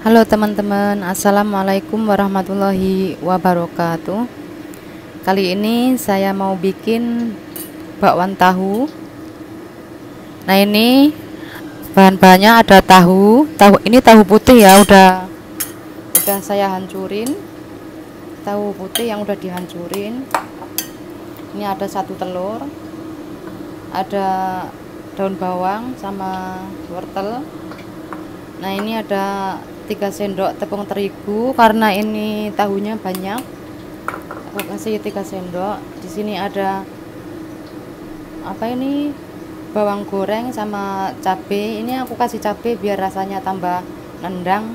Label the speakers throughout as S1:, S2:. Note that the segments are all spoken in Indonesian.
S1: Halo teman-teman, assalamualaikum warahmatullahi wabarakatuh. Kali ini saya mau bikin bakwan tahu. Nah, ini bahan-bahannya ada tahu ini tahu putih ya, udah saya hancurin. Tahu putih yang udah dihancurin. Ini ada 1 telur, ada daun bawang sama wortel. Nah, ini ada 3 sendok tepung terigu, karena ini tahunya banyak aku kasih 3 sendok. Di sini ada bawang goreng sama cabai. Ini aku kasih cabai biar rasanya tambah nendang.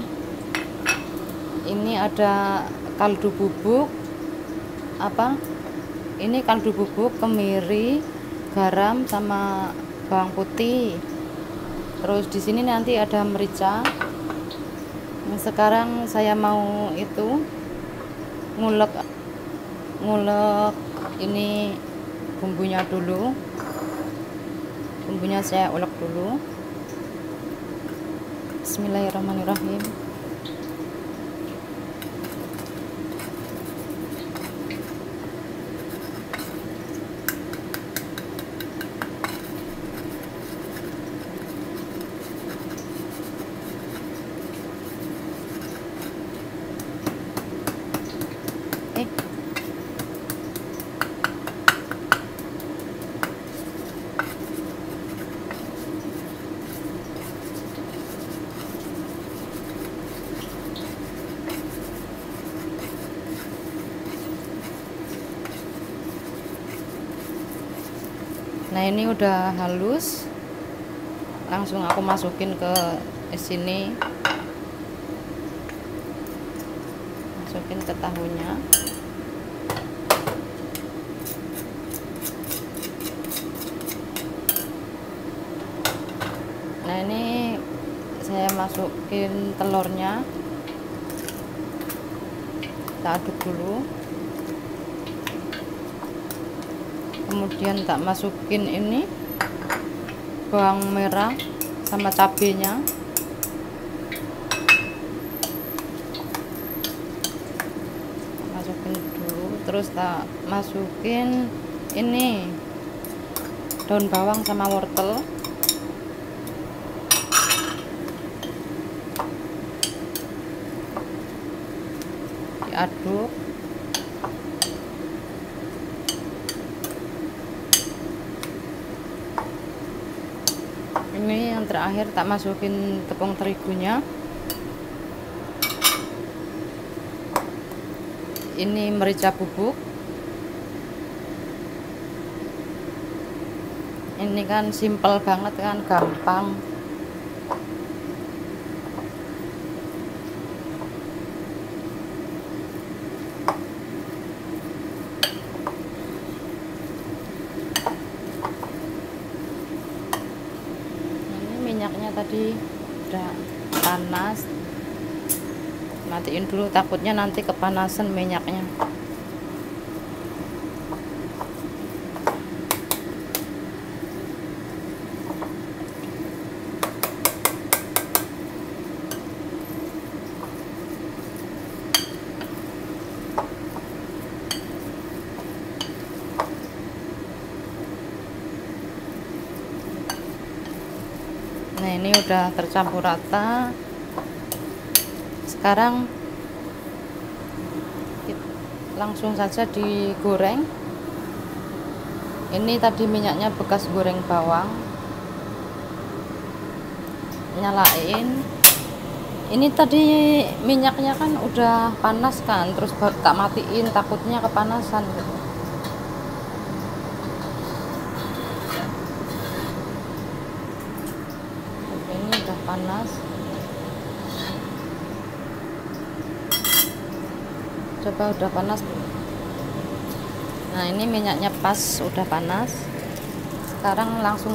S1: Ini ada kaldu bubuk ini kaldu bubuk, kemiri, garam sama bawang putih. Terus di sini nanti ada merica. Nah, sekarang saya mau ngulek ini bumbunya dulu. Bumbunya saya ulek dulu. Bismillahirrahmanirrahim. Nah, ini udah halus, langsung aku masukin ke sini, masukin ke tahunya. Nah, ini saya masukin telurnya, kita aduk dulu. Kemudian tak masukin ini bawang merah sama cabenya. Masukin dulu, terus tak masukin ini daun bawang sama wortel. Diaduk. Ini yang terakhir tak masukin tepung terigunya. Ini merica bubuk. Ini kan simple banget kan, gampang. Minyaknya tadi udah panas, matiin dulu, takutnya nanti kepanasan minyaknya. Nah, ini udah tercampur rata. Sekarang langsung saja digoreng. Ini tadi minyaknya bekas goreng bawang. Nyalain. Ini tadi minyaknya kan udah panas kan, terus tak matiin, takutnya kepanasan gitu. Panas, coba udah panas. Nah, ini minyaknya pas, udah panas. Sekarang langsung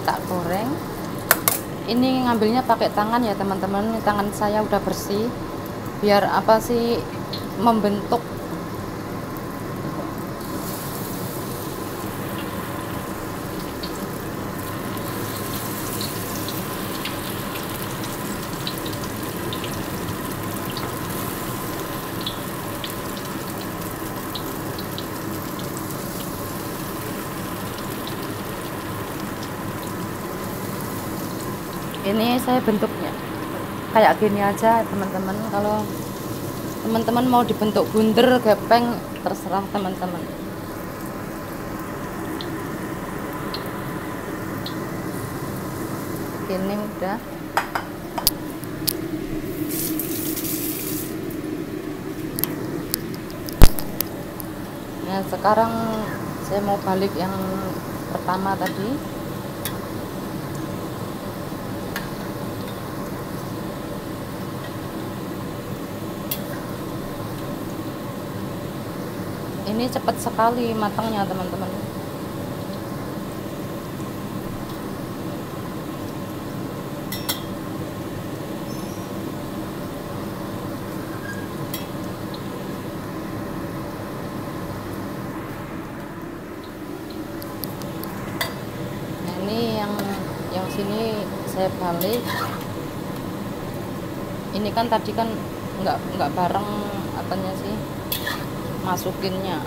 S1: tak goreng. Ini ngambilnya pakai tangan ya teman-teman. Tangan saya udah bersih, biar membentuk. Ini saya bentuknya kayak gini aja teman-teman. Kalau teman-teman mau dibentuk bunder, gepeng, terserah teman-teman. Ini udah. Nah sekarang saya mau balik yang pertama tadi. Ini cepat sekali matangnya teman-teman. Nah ini yang sini saya balik. Ini kan tadi kan nggak bareng apanya sih masukinnya.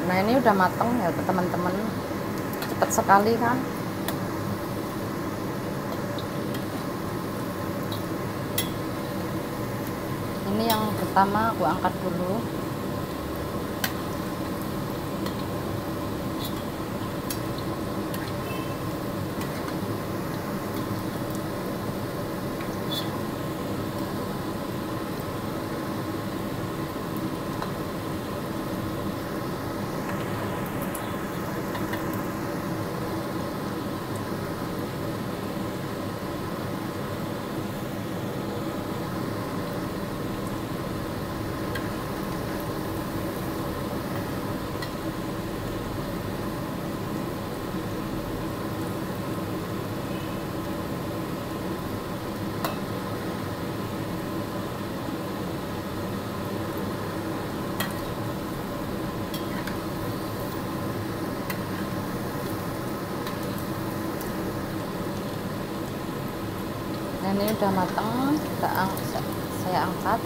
S1: Nah ini udah mateng ya teman-teman, cepet sekali kan. Ini yang pertama aku angkat dulu. Nah ini udah matang, saya angkat.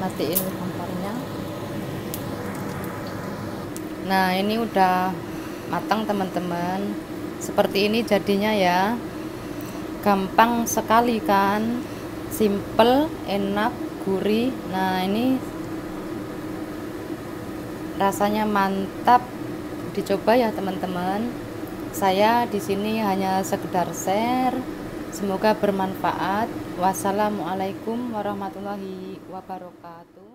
S1: Matiin kompornya. Nah ini udah matang teman-teman, seperti ini jadinya ya. Gampang sekali kan, simple, enak, gurih. Nah ini rasanya mantap, dicoba ya teman-teman. Saya di sini hanya sekedar share, semoga bermanfaat. Wassalamualaikum warahmatullahi wabarakatuh.